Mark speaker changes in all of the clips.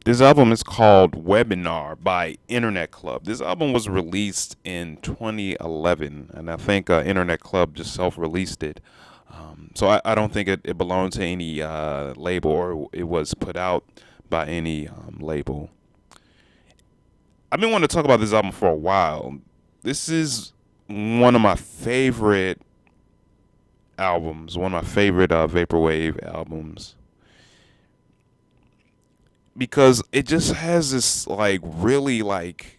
Speaker 1: This album is called Webinar by Internet Club. This album was released in 2011, and I think Internet Club just self-released it. So I don't think it belonged to any label, or it was put out by any label. I've been wanting to talk about this album for a while. This is one of my favorite albums, one of my favorite vaporwave albums, because it just has this like really like,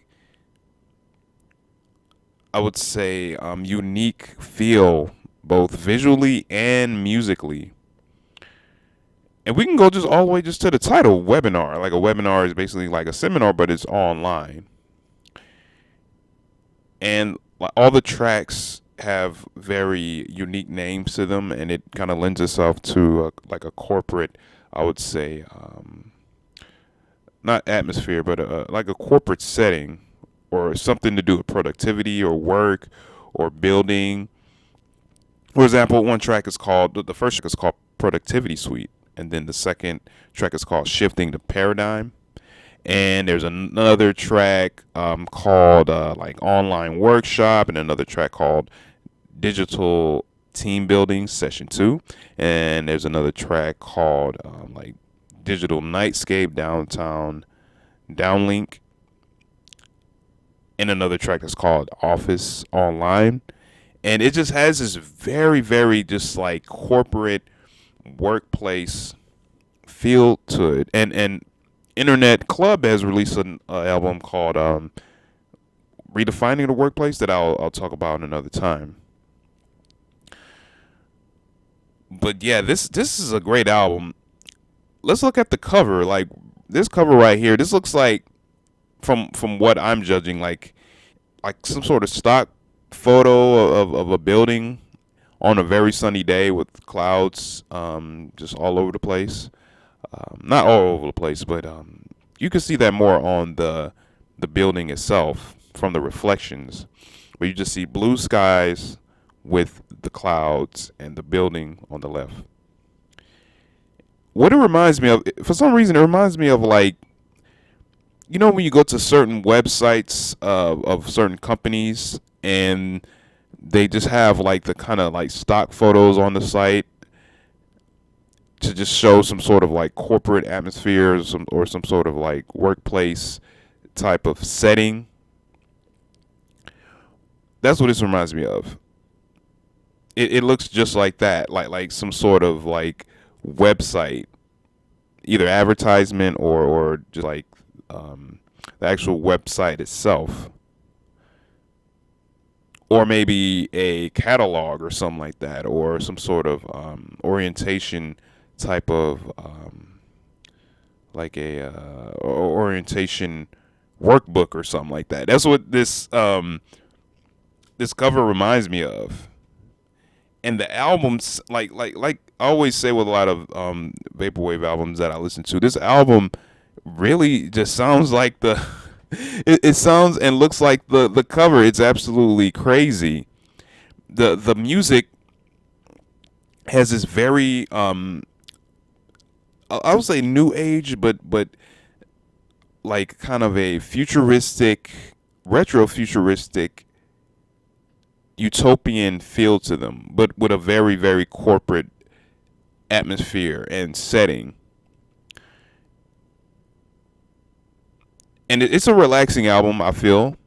Speaker 1: I would say, unique feel, both visually and musically. And we can go just all the way just to the title, webinar. Like, a webinar is basically like a seminar, but it's online. And like, all the tracks have very unique names to them, and it kind of lends itself to like a corporate, I would say, not atmosphere, but like a corporate setting, or something to do with productivity or work or building. For example, one track is called, the first track is called Productivity Suite, and then the second track is called Shifting the Paradigm. And there's another track called like Online Workshop, and another track called Digital Team Building Session 2. And there's another track called like Digital Nightscape Downtown Downlink, and another track that's called Office Online. And it just has this very, very just like corporate workplace feel to it. And Internet Club has released an album called Redefining the Workplace that I'll talk about another time. But yeah, this is a great album. Let's look at the cover. Like, this cover right here, this looks like, from what I'm judging, like some sort of stock photo of a building on a very sunny day with clouds just all over the place. Not all over the place, but you can see that more on the building itself from the reflections, where you just see blue skies with the clouds and the building on the left. What it reminds me of, for some reason, it reminds me of, like, when you go to certain websites of certain companies, and they just have like the kind of like stock photos on the site to just show some sort of like corporate atmosphere, or some sort of like workplace type of setting. That's what this reminds me of. It looks just like that, like some sort of like website, either advertisement or just like the actual website itself, or maybe a catalog or something like that, or some sort of orientation type of like a orientation workbook or something like that. That's what this cover reminds me of. And the albums, like I always say with a lot of vaporwave albums that I listen to, this album really just sounds like the it sounds and looks like the cover. It's absolutely crazy. The music has this very I would say new age, but like kind of a futuristic, retro futuristic, utopian feel to them, but with a very, very corporate atmosphere and setting. And it's a relaxing album, I feel.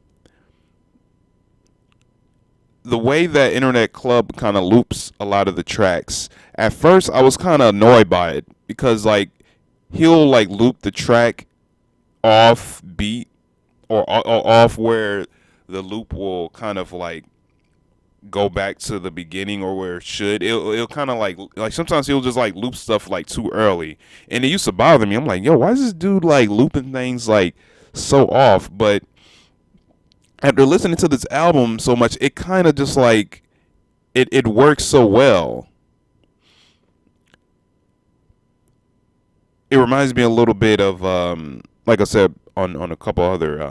Speaker 1: The way that Internet Club kind of loops a lot of the tracks, at first I was kind of annoyed by it, because like he'll like loop the track off beat, or off where the loop will kind of like go back to the beginning, or where it should. It'll kind of like sometimes he'll just like loop stuff like too early, and it used to bother me. I'm like, yo, why is this dude like looping things like so off? But after listening to this album so much, it kind of just like it works so well. It reminds me a little bit of like I said, on a couple other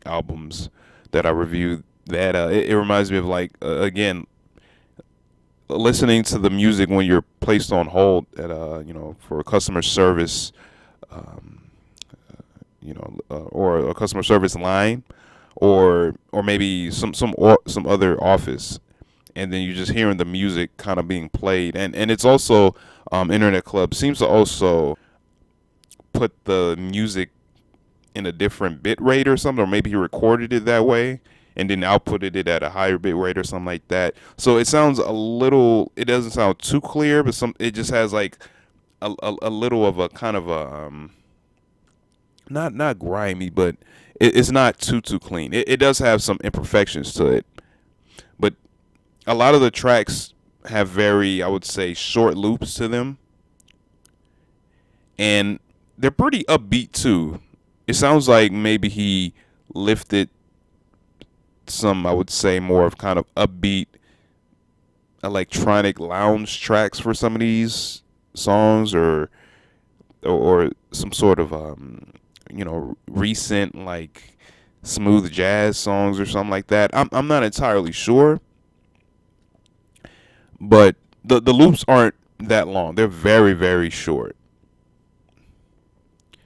Speaker 1: albums that I reviewed, that it reminds me of, like, again, listening to the music when you're placed on hold at for a customer service um, or a customer service line, or maybe some other office, and then you're just hearing the music kind of being played, and it's also Internet Club seems to also put the music in a different bit rate or something, or maybe he recorded it that way and then outputted it at a higher bit rate or something like that. So it sounds a little. It doesn't sound too clear, but it just has like a little of a kind of a not grimy, but it's not too clean. It does have some imperfections to it, but a lot of the tracks have very, I would say, short loops to them, and they're pretty upbeat too. It sounds like maybe he lifted some, I would say, more of kind of upbeat electronic lounge tracks for some of these songs, or some sort of recent like smooth jazz songs or something like that. I'm not entirely sure, but the loops aren't that long. They're very very short.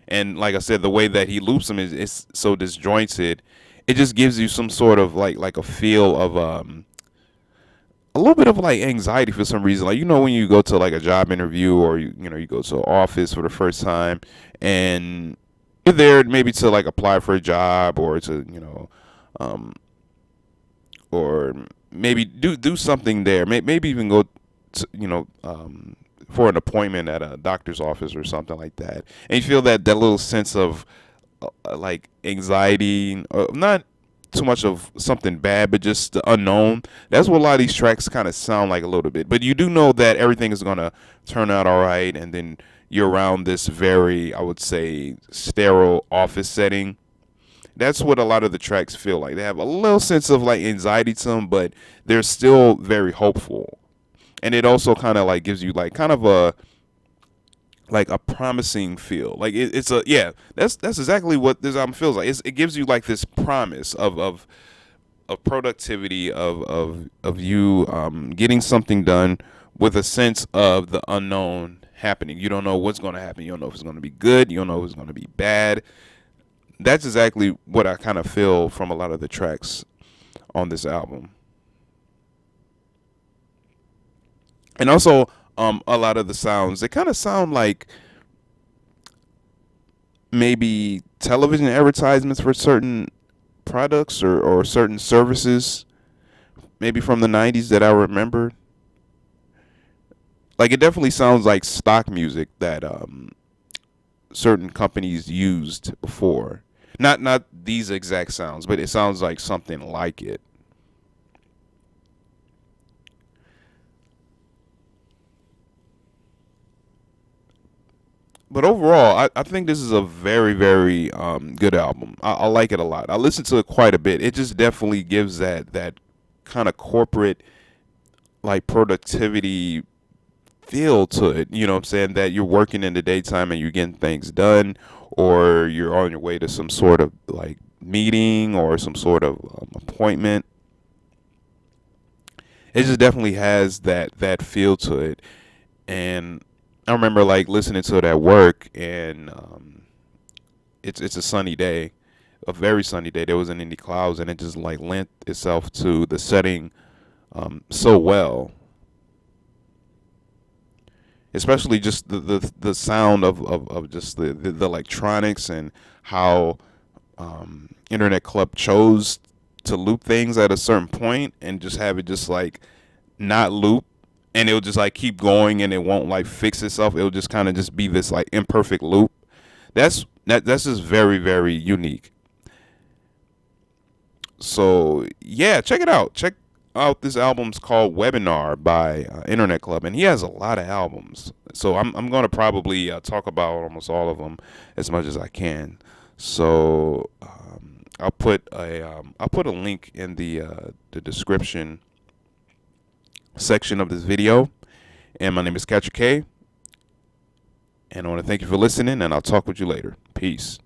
Speaker 1: And like I said, the way that he loops them is so disjointed. It just gives you some sort of like a feel of a little bit of like anxiety for some reason. Like, when you go to like a job interview, or you go to an office for the first time, and you're there maybe to like apply for a job, or to um or maybe do something there. Maybe even go to, for an appointment at a doctor's office or something like that, and you feel that little sense of like anxiety, not too much of something bad, but just the unknown. That's what a lot of these tracks kind of sound like a little bit. But you do know that everything is gonna turn out all right, and then you're around this very, I would say, sterile office setting. That's what a lot of the tracks feel like. They have a little sense of like anxiety to them, but they're still very hopeful. And it also kind of like gives you like kind of a promising feel. Like it's a yeah. That's exactly what this album feels like. It gives you like this promise of productivity, of you getting something done with a sense of the unknown happening. You don't know what's going to happen. You don't know if it's going to be good. You don't know if it's going to be bad. That's exactly what I kind of feel from a lot of the tracks on this album. And also, a lot of the sounds, they kind of sound like maybe television advertisements for certain products, or certain services, maybe from the 90s that I remember. Like, it definitely sounds like stock music that certain companies used before. Not these exact sounds, but it sounds like something like it. But overall, I think this is a very, very good album. I like it a lot. I listen to it quite a bit. It just definitely gives that kind of corporate, like, productivity feel to it. You know what I'm saying? That you're working in the daytime and you're getting things done, or you're on your way to some sort of like meeting or some sort of appointment. It just definitely has that feel to it. And I remember like listening to it at work, and it's a sunny day, a very sunny day. There wasn't any clouds, and it just like lent itself to the setting so well. Especially just the sound of just the electronics, and how Internet Club chose to loop things at a certain point and just have it just like not loop, and it'll just like keep going, and it won't like fix itself. It'll just kind of just be this like imperfect loop. That's just very very unique. So yeah, check it out. Check out this album's called Webinar by Internet Club, and he has a lot of albums. So I'm gonna probably talk about almost all of them as much as I can. So I'll put a link in the description section of this video. And my name is Katrah-quey, and I want to thank you for listening, and I'll talk with you later. Peace.